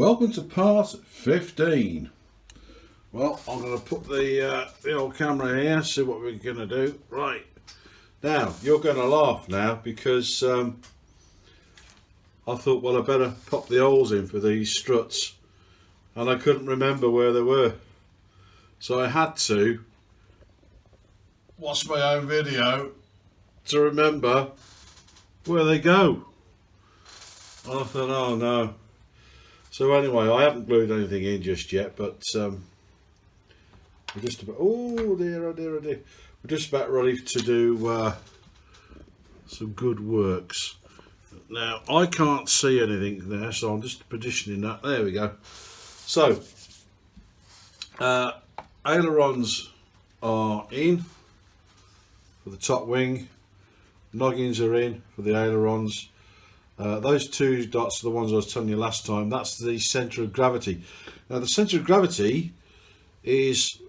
Welcome to part 15. Well, I'm going to put the old camera here, see what we're going to do. Right, now you're going to laugh now because I thought, well, I better pop the holes in for these struts, and I couldn't remember where they were, so I had to watch my own video to remember where they go. And I thought, oh no. So anyway, I haven't glued anything in just yet, but we're just about, oh dear, we're just about ready to do some good works. Now, I can't see anything there, so I'm just positioning that. There we go. So, ailerons are in for the top wing, noggins are in for the ailerons. Those two dots are the ones I was telling you last time. That's the centre of gravity. Now the centre of gravity is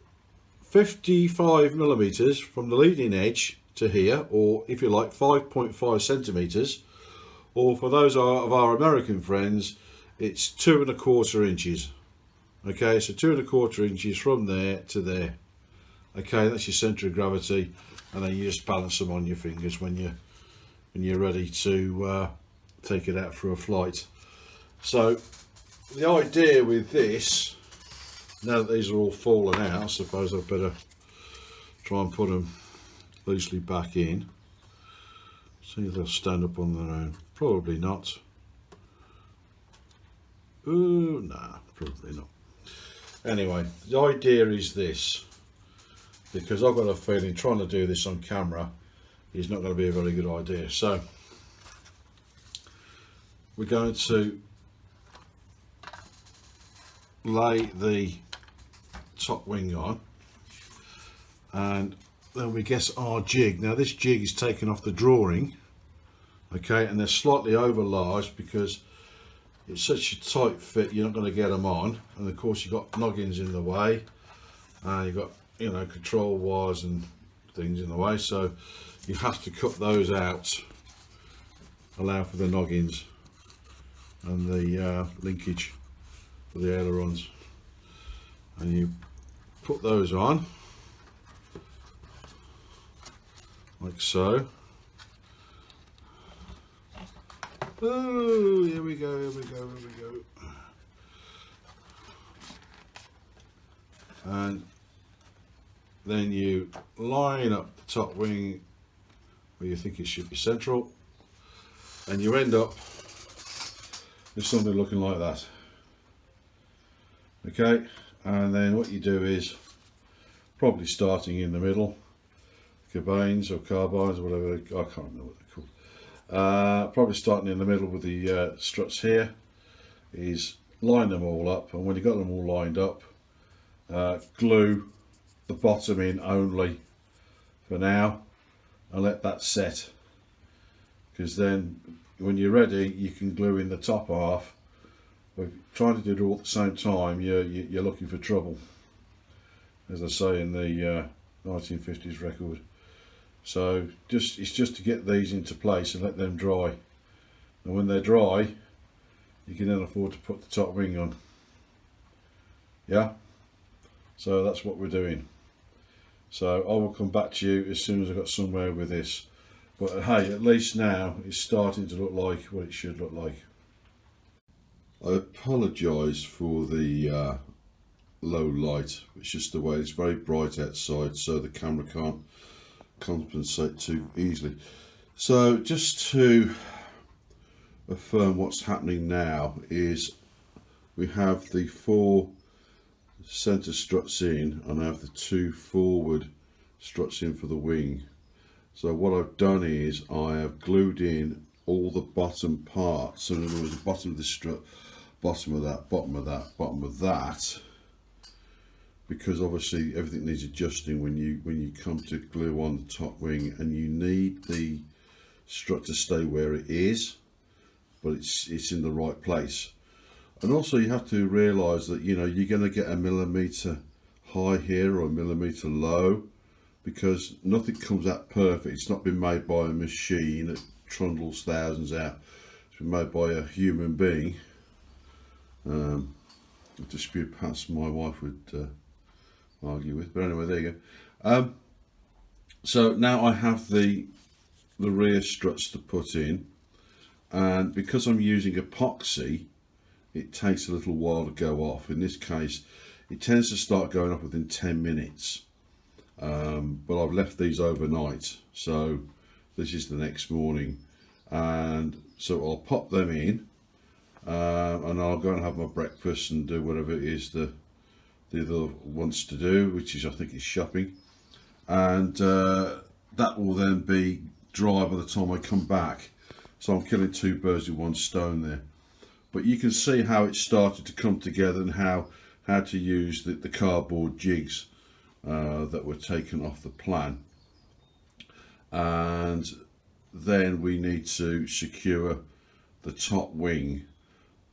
55 millimeters from the leading edge to here, or if you like 5.5 centimeters, or for those of our American friends it's 2¼ inches. Okay, so 2¼ inches from there to there. Okay, that's your centre of gravity, and then you just balance them on your fingers when you're ready to take it out for a flight. So the idea with this, now that these are all fallen out, I suppose I'd better try and put them loosely back in. See if they'll stand up on their own. Probably not. Ooh, nah, probably not. Anyway, the idea is this, because I've got a feeling trying to do this on camera is not going to be a very good idea. So we're going to lay the top wing on, and then we get our jig. Now this jig is taken off the drawing, okay, and they're slightly over large because it's such a tight fit you're not going to get them on, and of course you've got noggins in the way, and you've got, you know, control wires and things in the way, so you have to cut those out, allow for the noggins and the linkage for the ailerons, and you put those on like so. Oh, here we go, and then you line up the top wing where you think it should be central, and you end up with something looking like that. Okay, and then what you do is, probably starting in the middle, carbines or carbines or whatever, I can't remember what they're called, probably starting in the middle with the struts here, is line them all up, and when you've got them all lined up, glue the bottom in only for now and let that set, because then when you're ready you can glue in the top half. But trying to do it all at the same time, you're looking for trouble, as I say in the 1950s record. So it's just to get these into place and let them dry, and when they're dry you can then afford to put the top wing on. Yeah, so that's what we're doing. So I will come back to you as soon as I've got somewhere with this. But hey, at least now it's starting to look like what it should look like. I apologise for the low light. It's just the way it's very bright outside, so the camera can't compensate too easily. So just to affirm what's happening now is we have the 4 centre struts in, and I have the 2 forward struts in for the wing. So what I've done is I have glued in all the bottom parts. So in other words, the bottom of the strut, bottom of that, bottom of that, bottom of that, because obviously everything needs adjusting when you come to glue on the top wing, and you need the strut to stay where it is, but it's in the right place. And also you have to realise that, you know, you're going to get a millimetre high here or a millimetre low, because nothing comes out perfect. It's not been made by a machine that trundles thousands out. It's been made by a human being, A dispute perhaps my wife would argue with, but anyway, there you go. So now I have the rear struts to put in, and because I'm using epoxy, it takes a little while to go off. In this case, it tends to start going off within 10 minutes, but I've left these overnight, so this is the next morning, and so I'll pop them in, and I'll go and have my breakfast and do whatever it is the other wants to do, which is, I think, is shopping, and that will then be dry by the time I come back. So I'm killing two birds with one stone there. But you can see how it started to come together, and how to use the cardboard jigs that were taken off the plan. And then we need to secure the top wing,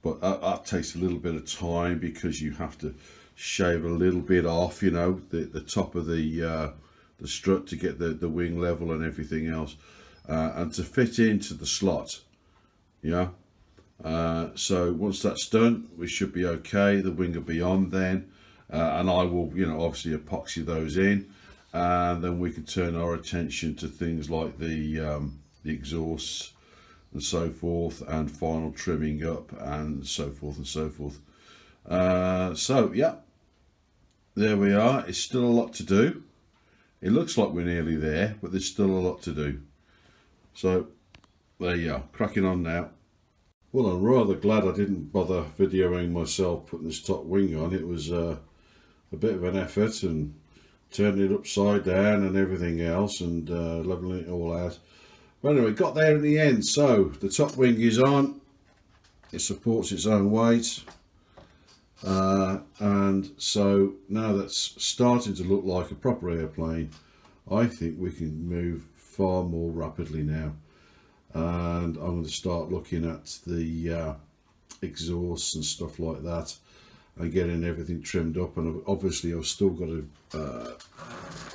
but that takes a little bit of time because you have to shave a little bit off, you know, the top of the strut to get the wing level and everything else, and to fit into the slot. Yeah. So once that's done, we should be okay. The wing will be on then, and I will, you know, obviously epoxy those in, and then we can turn our attention to things like the exhausts and so forth, and final trimming up and so forth and so forth. So yeah, there we are. It's still a lot to do. It looks like we're nearly there, but there's still a lot to do. So there you are, cracking on now. Well, I'm rather glad I didn't bother videoing myself putting this top wing on. It was a bit of an effort, and turning it upside down and everything else, and leveling it all out. But anyway, got there in the end. So the top wing is on. It supports its own weight. And so now that's starting to look like a proper airplane, I think we can move far more rapidly now. And I'm going to start looking at the exhausts and stuff like that, and getting everything trimmed up. And obviously I've still got to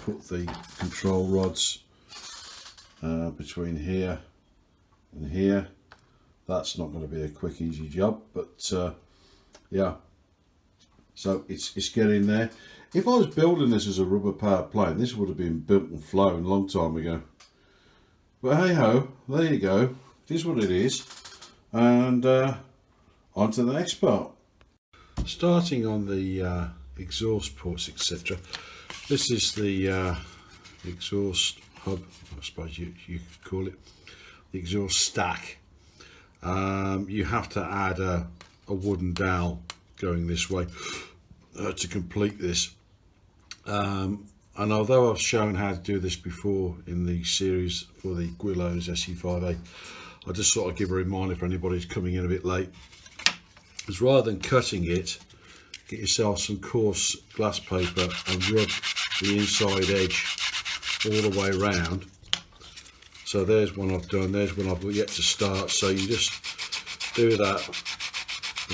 put the control rods between here and here. That's not going to be a quick easy job, but yeah, so it's getting there. If I was building this as a rubber powered plane, this would have been built and flown a long time ago. But hey ho, there you go. It is what it is. And on to the next part. Starting on the exhaust ports, etc. This is the exhaust hub, I suppose you could call it. The exhaust stack. You have to add a wooden dowel going this way to complete this. And although I've shown how to do this before in the series for the Guillows SE5a, I just sort of give a reminder for anybody who's coming in a bit late, is rather than cutting it, get yourself some coarse glass paper and rub the inside edge all the way around. So there's one I've done, there's one I've yet to start. So you just do that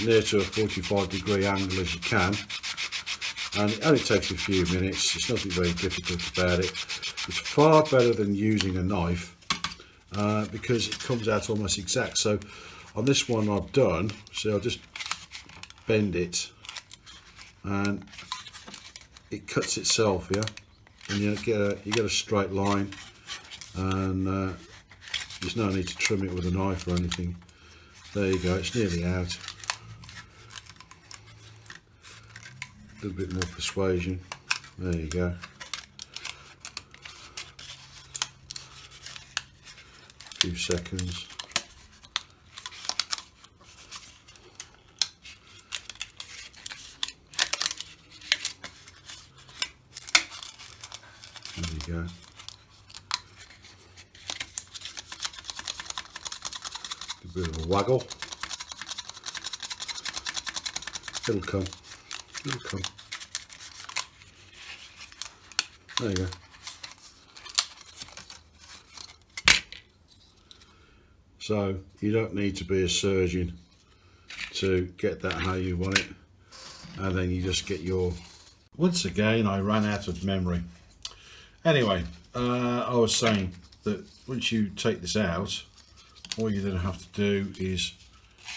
near to a 45-degree angle as you can. And it only takes a few minutes. It's nothing very difficult about it. It's far better than using a knife because it comes out almost exact. So on this one I've done, so I'll just bend it and it cuts itself, yeah, and you get a straight line, and there's no need to trim it with a knife or anything. There you go, it's nearly out. A little bit more persuasion. There you go. A few seconds. There you go. A bit of a waggle. It'll come. It'll come. There you go. So you don't need to be a surgeon to get that how you want it, and then you just get your... Once again I ran out of memory. Anyway, I was saying that once you take this out, all you then have to do is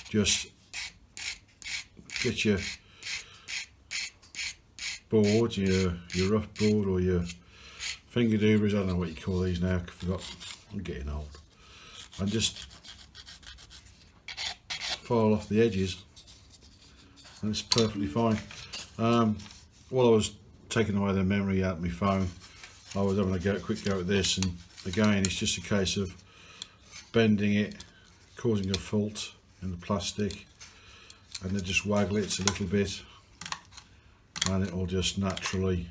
just get your board, your rough board or your finger doobers, I don't know what you call these now, I forgot, I'm getting old, and just file off the edges and it's perfectly fine. While I was taking away the memory out of my phone, I was having a quick go at this, and again it's just a case of bending it, causing a fault in the plastic, and then just waggle it a little bit and it will just naturally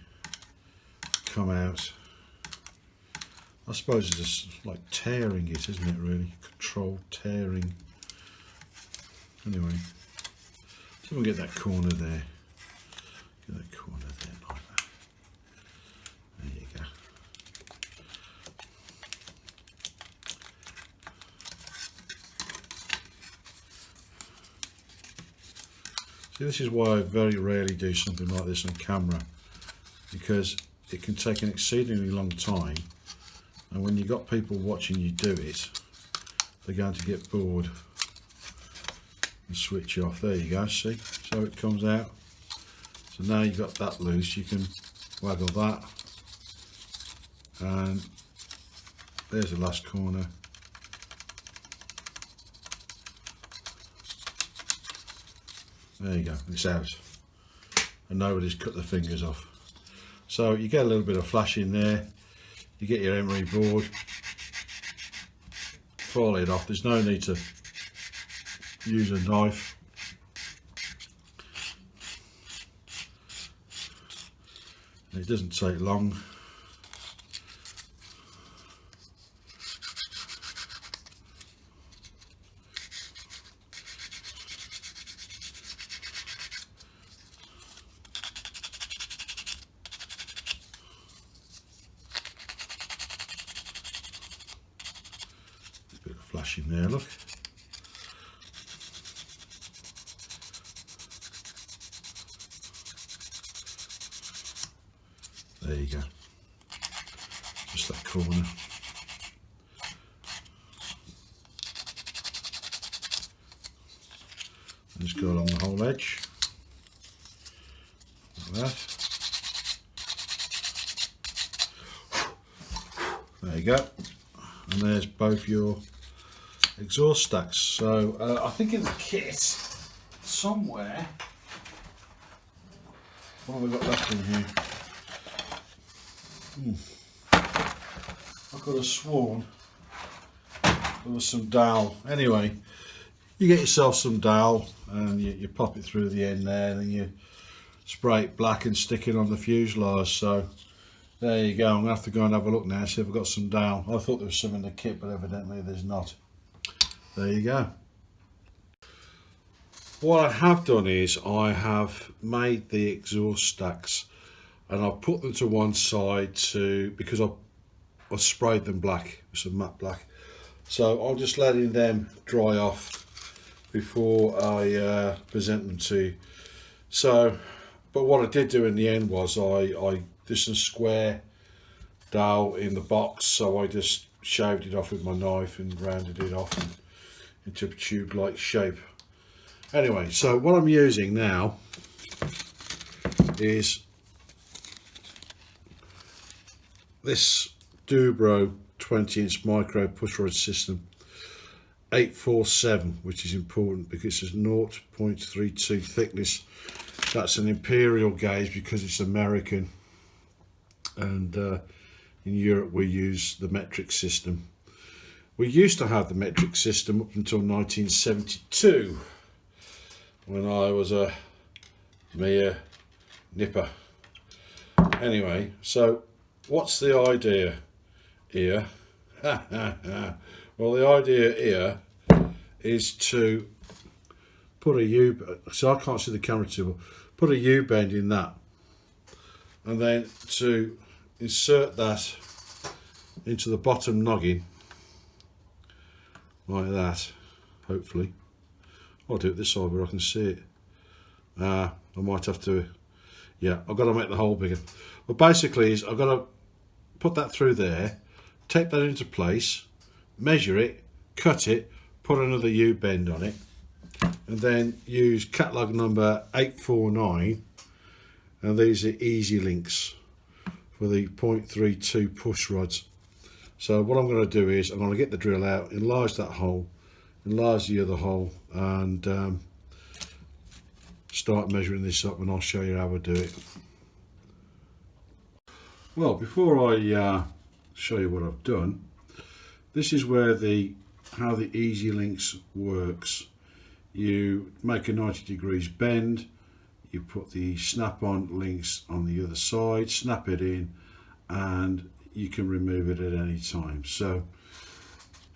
come out. I suppose it's just like tearing it, isn't it, really? Controlled tearing. Anyway, so we'll get that corner there. Get that corner there like that. There you go. See, this is why I very rarely do something like this on camera, because it can take an exceedingly long time, and when you've got people watching you do it, they're going to get bored and switch off. There you go, see? So it comes out. So now you've got that loose, you can waggle that, and there's the last corner. There you go, it's out, and nobody's cut the fingers off. So you get a little bit of flash in there, you get your emery board, file it off. There's no need to use a knife. It doesn't take long. A bit of flash in there, look. There you go, just that corner. And just go along the whole edge, like that. There you go, and there's both your exhaust stacks. So I think in the kit somewhere, what have we got left in here? I could have sworn there was some dowel. Anyway, you get yourself some dowel and you pop it through the end there, and then you spray it black and stick it on the fuselage. So there you go. I'm gonna have to go and have a look now, see if I've got some dowel. I thought there was some in the kit, but evidently there's not. There you go. What I have done is I have made the exhaust stacks, and I've put them to one side because I've sprayed them black with some matte black. So I'm just letting them dry off before I present them to you. So, but what I did do in the end was I did some square dowel in the box, so I just shaved it off with my knife and rounded it off into a tube-like shape. Anyway, so what I'm using now is this Dubro 20-inch micro pushrod system 847, which is important because it's 0.32 thickness. That's an imperial gauge because it's American, and in Europe we use the metric system. We used to have the metric system up until 1972 when I was a mere nipper. Anyway, so what's the idea here? Well, the idea here is to put a U, so I can't see the camera too well, put a U-bend in that, and then to insert that into the bottom noggin like that. Hopefully I'll do it this side where I can see it. I might have to, yeah, I've got to make the hole bigger, but basically is I've got to put that through there, take that into place, measure it, cut it, put another U-bend on it, and then use catalogue number 849, and these are easy links for the 0.32 push rods. So what I'm going to do is I'm going to get the drill out, enlarge that hole, enlarge the other hole, and start measuring this up, and I'll show you how I do it. Well, before I show you what I've done, this is where how the easy links works. You make a 90 degrees bend, you put the snap-on links on the other side, snap it in, and you can remove it at any time. So,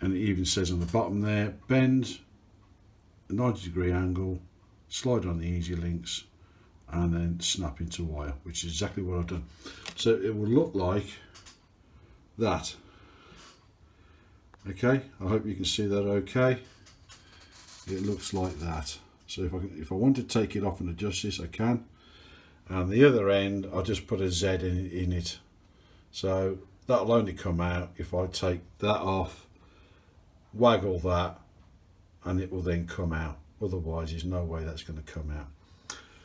and it even says on the bottom there, bend 90 degree angle, slide on the easy links, and then snap into wire, which is exactly what I've done. So it will look like that. Okay, I hope you can see that okay. It looks like that. So if I want to take it off and adjust this, I can. And the other end, I'll just put a Z in it. So that'll only come out if I take that off, waggle that, and it will then come out. Otherwise, there's no way that's going to come out.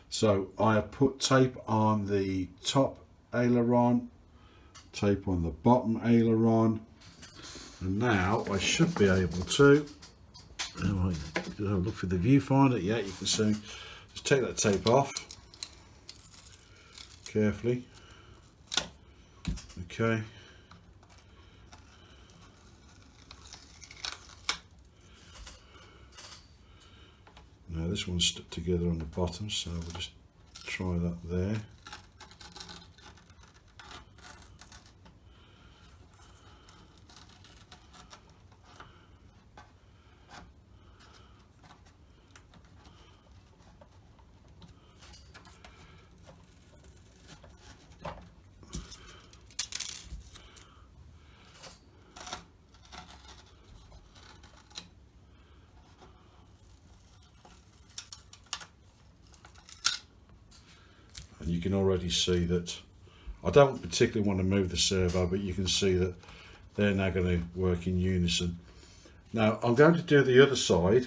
So I have put tape on the top aileron, tape on the bottom aileron, and now I should be able to, look for the viewfinder, yeah, you can see, just take that tape off carefully, okay. Now this one's stuck together on the bottom, so we'll just try that there. And you can already see that I don't particularly want to move the servo, but you can see that they're now going to work in unison. Now I'm going to do the other side.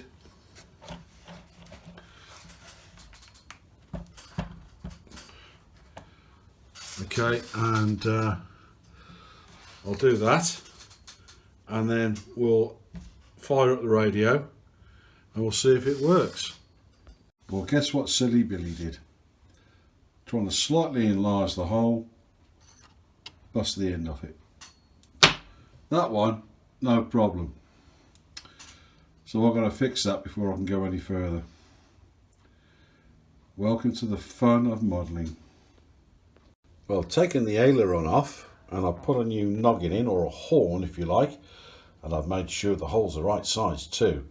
Okay, and I'll do that, and then we'll fire up the radio and we'll see if it works. Well, guess what Silly Billy did? Trying to slightly enlarge the hole, bust the end off it. That one, no problem. So I'm going to fix that before I can go any further. Welcome to the fun of modelling. Well, taking the aileron off, and I've put a new noggin in, or a horn if you like, and I've made sure the hole's the right size too.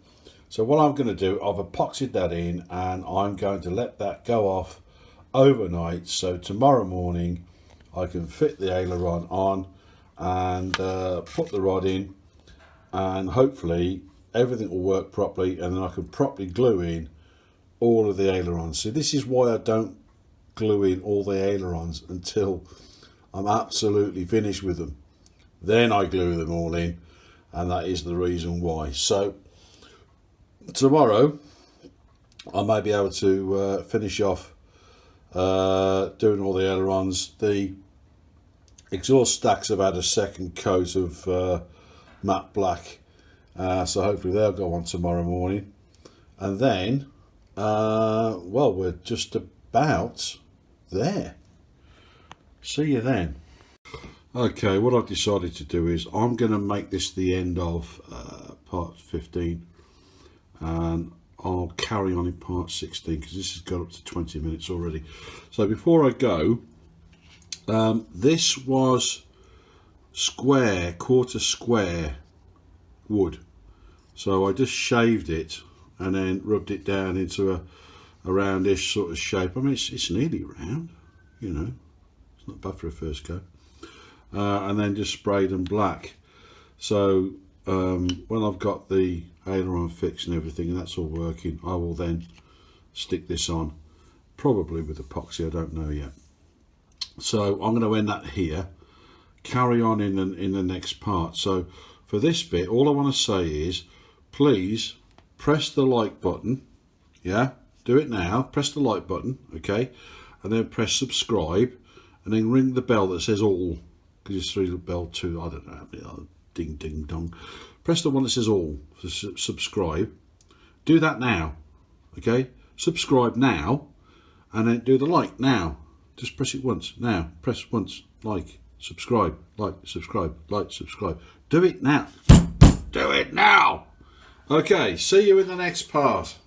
So what I'm going to do, I've epoxied that in, and I'm going to let that go off overnight, so tomorrow morning I can fit the aileron on and put the rod in, and hopefully everything will work properly, and then I can properly glue in all of the ailerons. So this is why I don't glue in all the ailerons until I'm absolutely finished with them. Then I glue them all in, and that is the reason why. So tomorrow I may be able to finish off doing all the ailerons. The exhaust stacks have had a second coat of matte black, so hopefully they'll go on tomorrow morning, and then well, we're just about there. See you then. Okay, what I've decided to do is I'm going to make this the end of part 15, and I'll carry on in part 16 because this has got up to 20 minutes already. So before I go, this was square, quarter square wood, so I just shaved it and then rubbed it down into a roundish sort of shape. I mean, it's nearly round, you know, it's not bad for a first go. And then just sprayed them black. So when I've got the aileron fixed and everything, and that's all working, I will then stick this on, probably with epoxy, I don't know yet. So I'm going to end that here, carry on in the next part. So for this bit, all I want to say is, please press the like button Yeah, do it now. Press the like button, okay, and then press subscribe, and then ring the bell that says all, because it's through the bell too. I don't know, ding ding dong. Press the one that says all for subscribe. Do that now, okay. Subscribe now, and then do the like now. Just press it once now. Press once, like, subscribe, like, subscribe, like, subscribe. Do it now. Do it now. Okay, see you in the next part.